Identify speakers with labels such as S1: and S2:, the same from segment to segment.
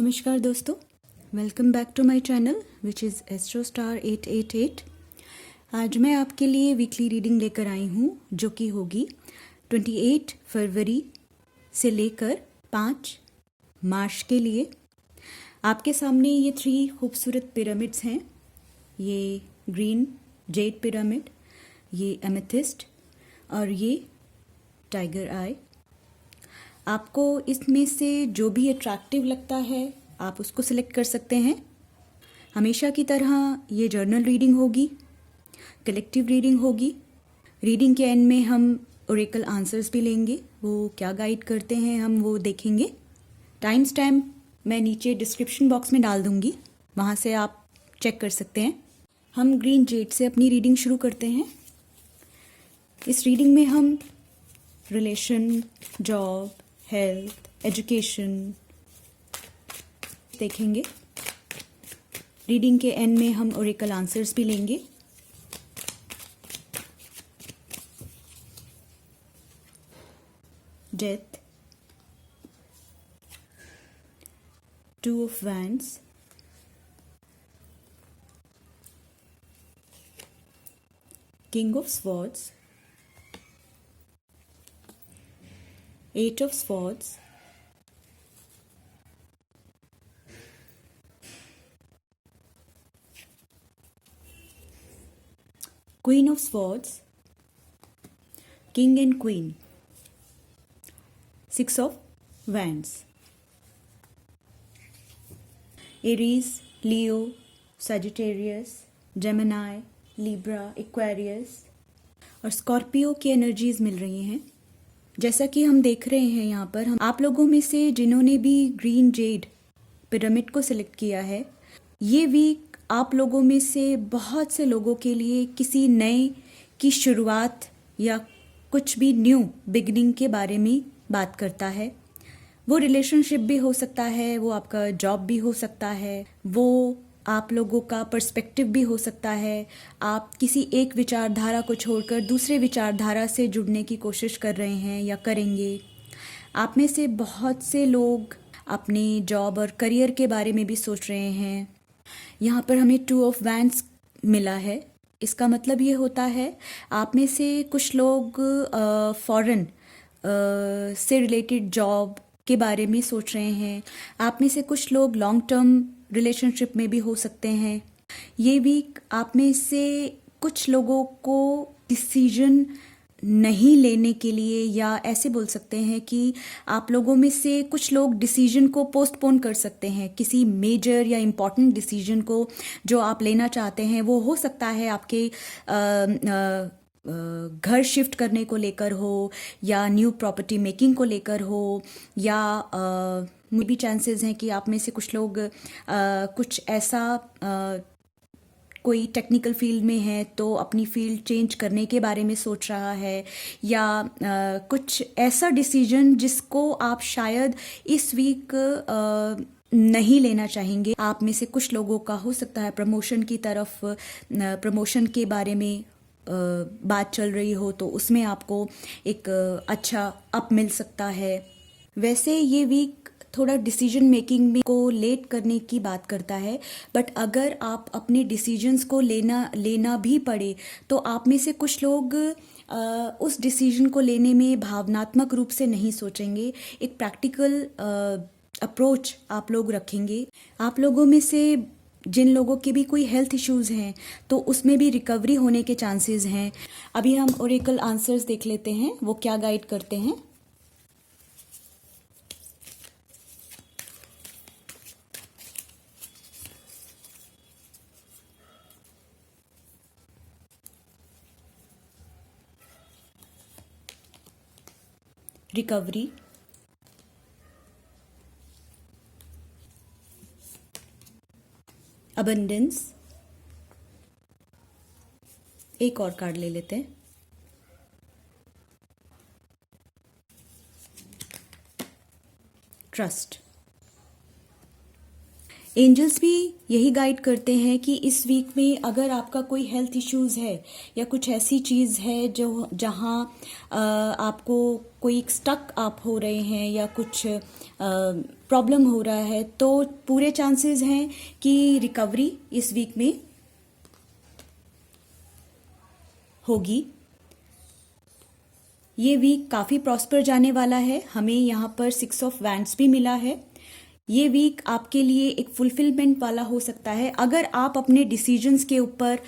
S1: नमस्कार दोस्तों, welcome back to my channel which is Astrostar 888। आज मैं आपके लिए वीकली रीडिंग लेकर आई हूँ जो कि होगी 28 फरवरी से लेकर 5 मार्च के लिए। आपके सामने ये 3 खूबसूरत पिरामिड्स हैं। ये ग्रीन जेड पिरामिड, ये एमेथिस्ट और ये टाइगर आई। आपको इसमें से जो भी अट्रैक्टिव लगता है आप उसको सिलेक्ट कर सकते हैं। हमेशा की तरह ये जर्नल रीडिंग होगी, कलेक्टिव रीडिंग होगी। रीडिंग के एंड में हम ओरेकल आंसर्स भी लेंगे, वो क्या गाइड करते हैं हम वो देखेंगे। टाइम स्टैम्प मैं नीचे डिस्क्रिप्शन बॉक्स में डाल दूंगी, वहाँ से आप चेक कर सकते हैं। हम ग्रीन जेड से अपनी रीडिंग शुरू करते हैं। इस रीडिंग में हम रिलेशन, जॉब, हेल्थ, एजुकेशन देखेंगे। रीडिंग के एंड में हम ओरेकल आंसर्स भी लेंगे। Death, 2 of wands, king of swords, 8 of swords, queen of swords, king and queen, 6 of wands, Aries, Leo, Sagittarius, Gemini, Libra, Aquarius और Scorpio की energies मिल रही हैं। जैसा कि हम देख रहे हैं यहाँ पर, हम आप लोगों में से जिन्होंने भी ग्रीन जेड पिरामिड को सिलेक्ट किया है, ये वीक आप लोगों में से बहुत से लोगों के लिए किसी नए की शुरुआत या कुछ भी न्यू बिगनिंग के बारे में बात करता है। वो रिलेशनशिप भी हो सकता है, वो आपका जॉब भी हो सकता है, वो आप लोगों का पर्सपेक्टिव भी हो सकता है। आप किसी एक विचारधारा को छोड़कर दूसरे विचारधारा से जुड़ने की कोशिश कर रहे हैं या करेंगे। आप में से बहुत से लोग अपने जॉब और करियर के बारे में भी सोच रहे हैं। यहाँ पर हमें 2 ऑफ वैंड्स मिला है। इसका मतलब ये होता है आप में से कुछ लोग फॉरेन से रिलेटेड जॉब के बारे में सोच रहे हैं। आप में से कुछ लोग लॉन्ग टर्म रिलेशनशिप में भी हो सकते हैं। ये वीक आप में से कुछ लोगों को डिसीजन नहीं लेने के लिए, या ऐसे बोल सकते हैं कि आप लोगों में से कुछ लोग डिसीजन को पोस्टपोन कर सकते हैं। किसी मेजर या इम्पॉर्टेंट डिसीजन को जो आप लेना चाहते हैं, वो हो सकता है आपके घर शिफ्ट करने को लेकर हो, या न्यू प्रॉपर्टी मेकिंग को लेकर हो, या मे भी चांसेस हैं कि आप में से कुछ लोग कुछ ऐसा कोई टेक्निकल फील्ड में है तो अपनी फील्ड चेंज करने के बारे में सोच रहा है, या कुछ ऐसा डिसीजन जिसको आप शायद इस वीक नहीं लेना चाहेंगे। आप में से कुछ लोगों का हो सकता है प्रमोशन की तरफ, प्रमोशन के बारे में बात चल रही हो, तो उसमें आपको एक अच्छा अप मिल सकता है। वैसे ये वीक थोड़ा डिसीजन मेकिंग में को लेट करने की बात करता है, बट अगर आप अपने डिसीजंस को लेना भी पड़े तो आप में से कुछ लोग उस डिसीजन को लेने में भावनात्मक रूप से नहीं सोचेंगे। एक प्रैक्टिकल अप्रोच आप लोग रखेंगे। आप लोगों में से जिन लोगों के भी कोई हेल्थ इश्यूज़ हैं तो उसमें भी रिकवरी होने के चांसेस हैं। अभी हम ओरेकल आंसर्स देख लेते हैं, वो क्या गाइड करते हैं। रिकवरी, अबंडेंस, एक और कार्ड ले लेते हैं, ट्रस्ट। एंजल्स भी यही गाइड करते हैं कि इस वीक में अगर आपका कोई हेल्थ इश्यूज है या कुछ ऐसी चीज़ है जो जहाँ आपको कोई स्टक आप हो रहे हैं या कुछ प्रॉब्लम हो रहा है, तो पूरे चांसेस हैं कि रिकवरी इस वीक में होगी। ये वीक काफ़ी प्रॉस्पर जाने वाला है। हमें यहाँ पर 6 ऑफ वैंड्स भी मिला है। ये वीक आपके लिए एक फुलफिलमेंट वाला हो सकता है अगर आप अपने डिसीजंस के ऊपर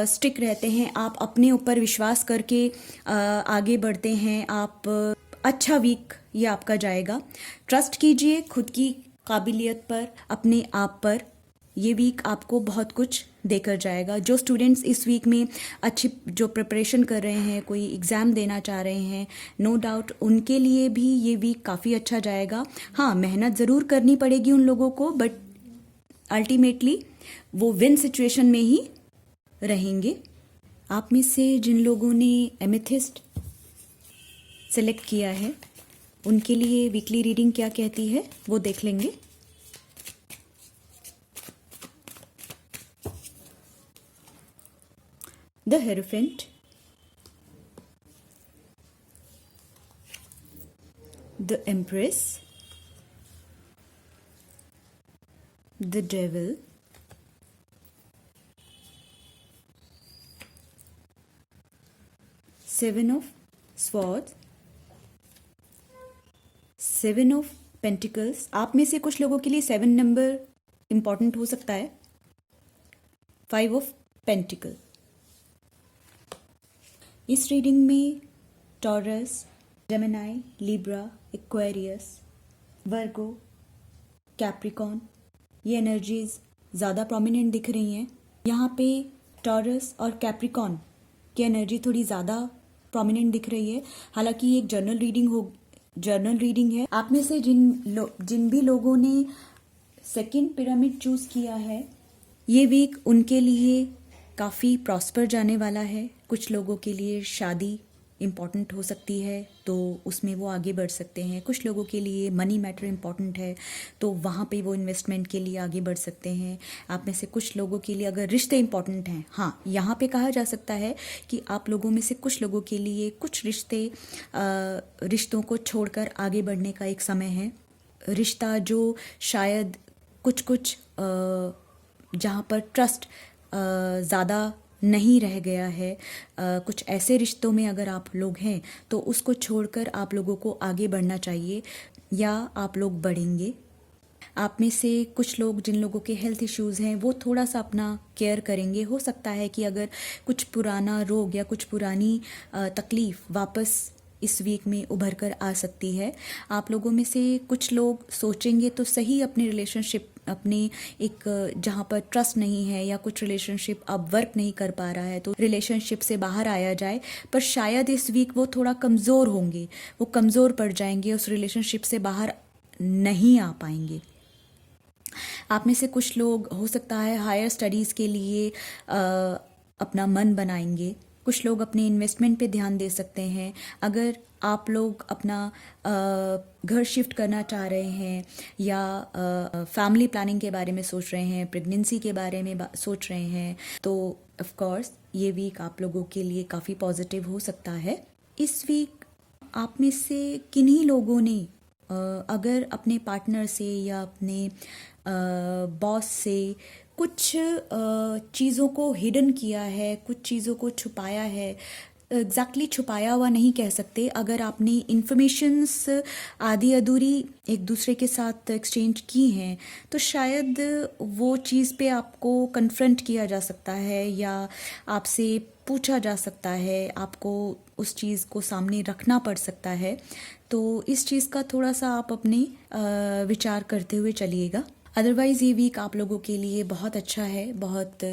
S1: स्टिक रहते हैं, आप अपने ऊपर विश्वास करके आगे बढ़ते हैं। आप अच्छा वीक ये आपका जाएगा। ट्रस्ट कीजिए खुद की काबिलियत पर, अपने आप पर। ये वीक आपको बहुत कुछ देकर जाएगा। जो स्टूडेंट्स इस वीक में अच्छी जो प्रिपरेशन कर रहे हैं, कोई एग्ज़ाम देना चाह रहे हैं, नो डाउट उनके लिए भी ये वीक काफ़ी अच्छा जाएगा। हाँ, मेहनत ज़रूर करनी पड़ेगी उन लोगों को, बट अल्टीमेटली वो विन सिचुएशन में ही रहेंगे। आप में से जिन लोगों ने एमेथिस्ट सेलेक्ट किया है उनके लिए वीकली रीडिंग क्या कहती है वो देख लेंगे। The Hierophant, the Empress, the Devil, Seven of Swords, Seven of Pentacles। आप में से कुछ लोगों के लिए 7 नंबर इम्पॉर्टेंट हो सकता है। 5 ऑफ पेंटिकल। इस रीडिंग में टॉरस, जेमिनाई, लिब्रा, एक्वेरियस, वर्गो, कैप्रिकॉन ये एनर्जीज ज़्यादा प्रोमिनेंट दिख रही हैं। यहाँ पे टॉरस और कैप्रिकॉन की एनर्जी थोड़ी ज़्यादा प्रोमिनेंट दिख रही है। हालांकि ये एक जर्नल रीडिंग है। आप में से जिन भी लोगों ने सेकंड पिरामिड चूज किया है, ये वीक उनके लिए काफ़ी प्रॉस्पर जाने वाला है। कुछ लोगों के लिए शादी इम्पॉर्टेंट हो सकती है तो उसमें वो आगे बढ़ सकते हैं। कुछ लोगों के लिए मनी मैटर इम्पॉर्टेंट है तो वहाँ पे वो इन्वेस्टमेंट के लिए आगे बढ़ सकते हैं। आप में से कुछ लोगों के लिए अगर रिश्ते इम्पॉर्टेंट हैं, हाँ, यहाँ पे कहा जा सकता है कि आप लोगों में से कुछ लोगों के लिए कुछ रिश्तों को छोड़कर आगे बढ़ने का एक समय है। रिश्ता जो शायद कुछ जहाँ पर ट्रस्ट ज़्यादा नहीं रह गया है, कुछ ऐसे रिश्तों में अगर आप लोग हैं तो उसको छोड़कर आप लोगों को आगे बढ़ना चाहिए या आप लोग बढ़ेंगे। आप में से कुछ लोग जिन लोगों के हेल्थ इश्यूज़ हैं वो थोड़ा सा अपना केयर करेंगे। हो सकता है कि अगर कुछ पुराना रोग या कुछ पुरानी तकलीफ़ वापस इस वीक में उभर कर आ सकती है। आप लोगों में से कुछ लोग सोचेंगे तो सही अपने रिलेशनशिप, अपने एक जहाँ पर ट्रस्ट नहीं है या कुछ रिलेशनशिप अब वर्क नहीं कर पा रहा है तो रिलेशनशिप से बाहर आया जाए, पर शायद इस वीक वो थोड़ा कमज़ोर होंगे, वो कमज़ोर पड़ जाएंगे, उस रिलेशनशिप से बाहर नहीं आ पाएंगे। आप में से कुछ लोग हो सकता है हायर स्टडीज़ के लिए अपना मन बनाएंगे। कुछ लोग अपने इन्वेस्टमेंट पे ध्यान दे सकते हैं। अगर आप लोग अपना घर शिफ्ट करना चाह रहे हैं या फैमिली प्लानिंग के बारे में सोच रहे हैं, प्रेगनेंसी के बारे में सोच रहे हैं, तो ऑफ कोर्स ये वीक आप लोगों के लिए काफ़ी पॉजिटिव हो सकता है। इस वीक आप में से किन्हीं लोगों ने अगर अपने पार्टनर से या अपने बॉस से कुछ चीज़ों को हिडन किया है, कुछ चीज़ों को छुपाया है। एग्जैक्टली छुपाया हुआ नहीं कह सकते। अगर आपने इन्फॉर्मेशंस आधी अधूरी एक दूसरे के साथ एक्सचेंज की हैं तो शायद वो चीज़ पे आपको कन्फ्रंट किया जा सकता है या आपसे पूछा जा सकता है, आपको उस चीज़ को सामने रखना पड़ सकता है। तो इस चीज़ का थोड़ा सा आप अपने विचार करते हुए चलिएगा। अदरवाइज़ ये वीक आप लोगों के लिए बहुत अच्छा है, बहुत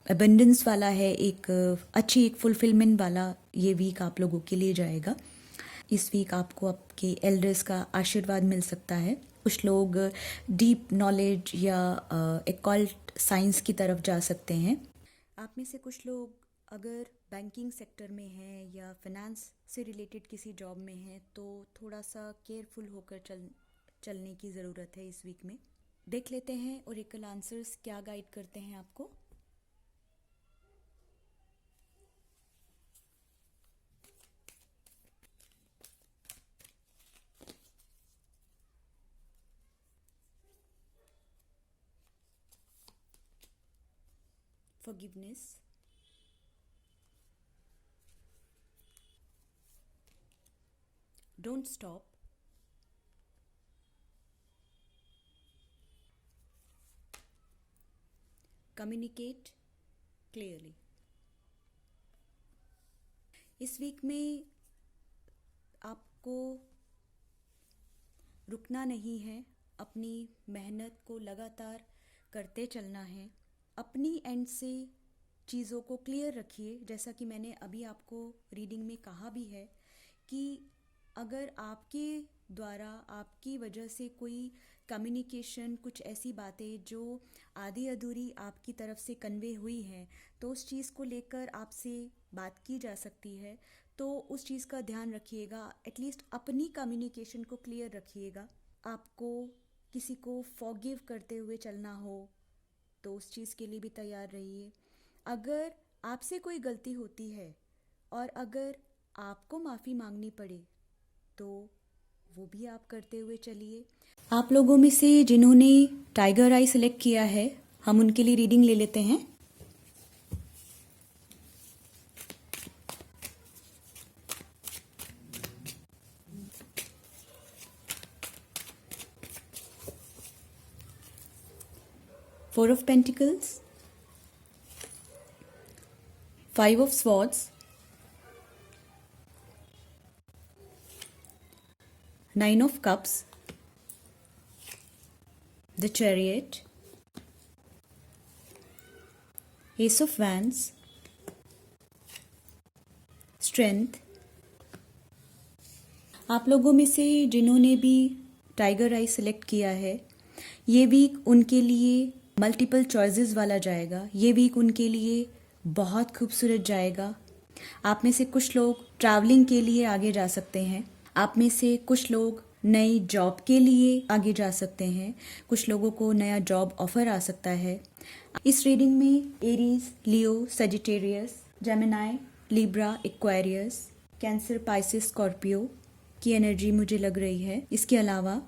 S1: अबंडेंस वाला है, एक फुलफिलमेंट वाला ये वीक आप लोगों के लिए जाएगा। इस वीक आपको आपके एल्डर्स का आशीर्वाद मिल सकता है। कुछ लोग डीप नॉलेज या एक्कल्ट साइंस की तरफ जा सकते हैं। आप में से कुछ लोग अगर बैंकिंग सेक्टर में हैं या फाइनेंस से रिलेटेड किसी जॉब में हैं तो थोड़ा सा केयरफुल होकर चलने की ज़रूरत है इस वीक में। देख लेते हैं ओरेकल आंसर्स क्या गाइड करते हैं आपको। Forgiveness, don't stop, communicate clearly। इस वीक में आपको रुकना नहीं है, अपनी मेहनत को लगातार करते चलना है। अपनी एंड से चीज़ों को क्लियर रखिए, जैसा कि मैंने अभी आपको रीडिंग में कहा भी है कि अगर आपके द्वारा आपकी वजह से कोई कम्युनिकेशन, कुछ ऐसी बातें जो आधी अधूरी आपकी तरफ से कन्वे हुई हैं, तो उस चीज़ को लेकर आपसे बात की जा सकती है। तो उस चीज़ का ध्यान रखिएगा, एटलीस्ट अपनी कम्युनिकेशन को क्लियर रखिएगा। आपको किसी को फॉरगिव करते हुए चलना हो तो उस चीज़ के लिए भी तैयार रहिए। अगर आपसे कोई गलती होती है और अगर आपको माफ़ी मांगनी पड़े तो वो भी आप करते हुए चलिए। आप लोगों में से जिन्होंने टाइगर आई सिलेक्ट किया है, हम उनके लिए रीडिंग ले लेते हैं। Four of Pentacles, Five of Swords, Nine of Cups, the Chariot, Ace of Wands, Strength। आप लोगों में से जिन्होंने भी टाइगर आई सिलेक्ट किया है, ये वीक उनके लिए मल्टीपल चॉइसेस वाला जाएगा। ये वीक उनके लिए बहुत खूबसूरत जाएगा। आप में से कुछ लोग ट्रैवलिंग के लिए आगे जा सकते हैं। आप में से कुछ लोग नई जॉब के लिए आगे जा सकते हैं। कुछ लोगों को नया जॉब ऑफर आ सकता है। इस रीडिंग में Aries, Leo, Sagittarius, Gemini, Libra, Aquarius, Cancer, Pisces, Scorpio की एनर्जी मुझे लग रही है। इसके अलावा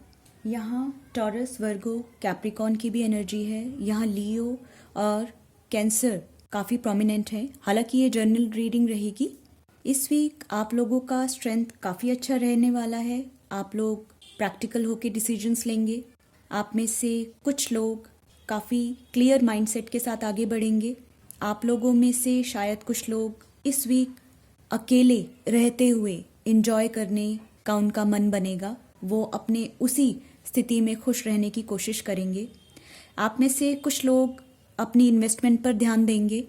S1: यहाँ टॉरस, वर्गो, कैप्रिकॉन की भी एनर्जी है। यहाँ लियो और कैंसर काफ़ी प्रोमिनेंट है। हालांकि ये जर्नल रीडिंग रहेगी। इस वीक आप लोगों का स्ट्रेंथ काफ़ी अच्छा रहने वाला है। आप लोग प्रैक्टिकल होकर डिसीजंस लेंगे। आप में से कुछ लोग काफ़ी क्लियर माइंडसेट के साथ आगे बढ़ेंगे। आप लोगों में से शायद कुछ लोग इस वीक अकेले रहते हुए एंजॉय करने का उनका मन बनेगा। वो अपने उसी स्थिति में खुश रहने की कोशिश करेंगे। आप में से कुछ लोग अपनी इन्वेस्टमेंट पर ध्यान देंगे।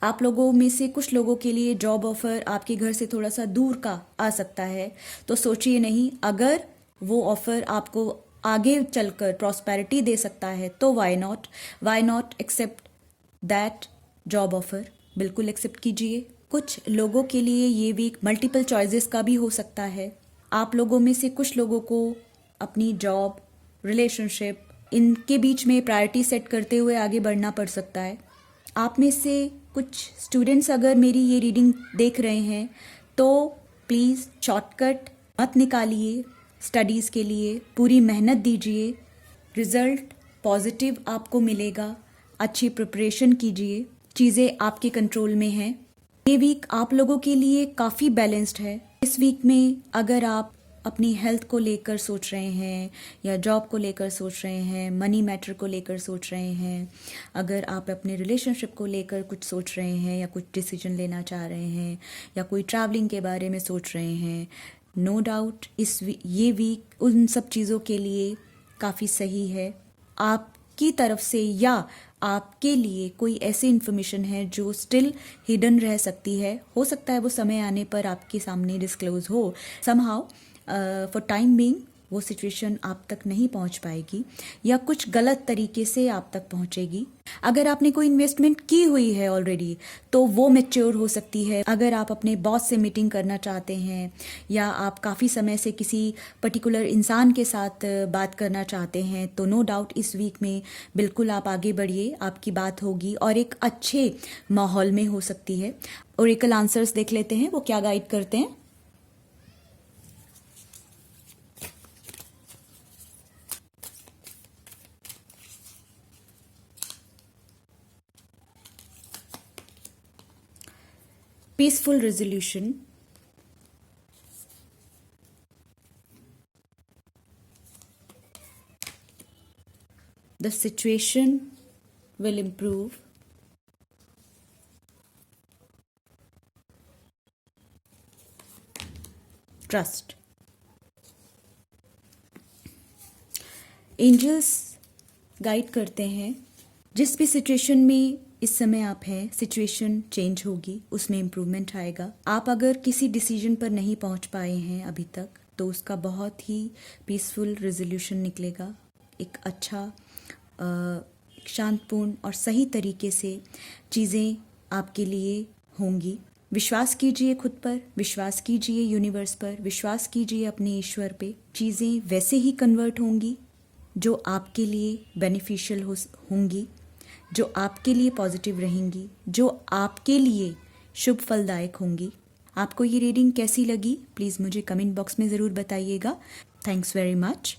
S1: आप लोगों में से कुछ लोगों के लिए जॉब ऑफर आपके घर से थोड़ा सा दूर का आ सकता है, तो सोचिए नहीं। अगर वो ऑफर आपको आगे चलकर प्रॉस्पेरिटी दे सकता है तो why not accept that job offer. बिल्कुल एक्सेप्ट कीजिए। कुछ लोगों के लिए ये वीक मल्टीपल चॉइसेस का भी हो सकता है। आप लोगों में से कुछ लोगों को अपनी जॉब, रिलेशनशिप, इनके बीच में प्रायोरिटी सेट करते हुए आगे बढ़ना पड़ सकता है। आप में से कुछ स्टूडेंट्स अगर मेरी ये रीडिंग देख रहे हैं तो प्लीज़ शॉर्टकट मत निकालिए। स्टडीज़ के लिए पूरी मेहनत दीजिए। रिज़ल्ट पॉजिटिव आपको मिलेगा। अच्छी प्रिपरेशन कीजिए। चीज़ें आपके कंट्रोल में हैं। ये वीक आप लोगों के लिए काफ़ी बैलेंस्ड है। इस वीक में अगर आप अपनी हेल्थ को लेकर सोच रहे हैं या जॉब को लेकर सोच रहे हैं, मनी मैटर को लेकर सोच रहे हैं, अगर आप अपने रिलेशनशिप को लेकर कुछ सोच रहे हैं या कुछ डिसीजन लेना चाह रहे हैं या कोई ट्रैवलिंग के बारे में सोच रहे हैं, नो डाउट ये वीक उन सब चीज़ों के लिए काफ़ी सही है। आपकी तरफ से या आपके लिए कोई ऐसी इन्फॉर्मेशन है जो स्टिल हिडन रह सकती है, हो सकता है वो समय आने पर आपके सामने डिस्क्लोज हो। समहाउ फॉर टाइम बीइंग वो सिचुएशन आप तक नहीं पहुंच पाएगी या कुछ गलत तरीके से आप तक पहुंचेगी। अगर आपने कोई इन्वेस्टमेंट की हुई है ऑलरेडी तो वो मैच्योर हो सकती है। अगर आप अपने बॉस से मीटिंग करना चाहते हैं या आप काफ़ी समय से किसी पर्टिकुलर इंसान के साथ बात करना चाहते हैं तो नो डाउट इस वीक में बिल्कुल आप आगे बढ़िए, आपकी बात होगी और एक अच्छे माहौल में हो सकती है। ओरेकल आंसर्स देख लेते हैं वो क्या गाइड करते हैं। Peaceful resolution, the situation will improve, trust. Angels guide करते हैं जिस भी सिचुएशन में इस समय आप हैं, सिचुएशन चेंज होगी, उसमें इम्प्रूवमेंट आएगा। आप अगर किसी डिसीजन पर नहीं पहुंच पाए हैं अभी तक तो उसका बहुत ही पीसफुल रेजोल्यूशन निकलेगा। एक अच्छा शांतपूर्ण और सही तरीके से चीज़ें आपके लिए होंगी। विश्वास कीजिए खुद पर, विश्वास कीजिए यूनिवर्स पर, विश्वास कीजिए अपने ईश्वर पे। चीज़ें वैसे ही कन्वर्ट होंगी जो आपके लिए बेनिफिशियल होंगी, जो आपके लिए पॉजिटिव रहेंगी, जो आपके लिए शुभ फलदायक होंगी। आपको ये रीडिंग कैसी लगी प्लीज़ मुझे कमेंट बॉक्स में ज़रूर बताइएगा। Thanks very much.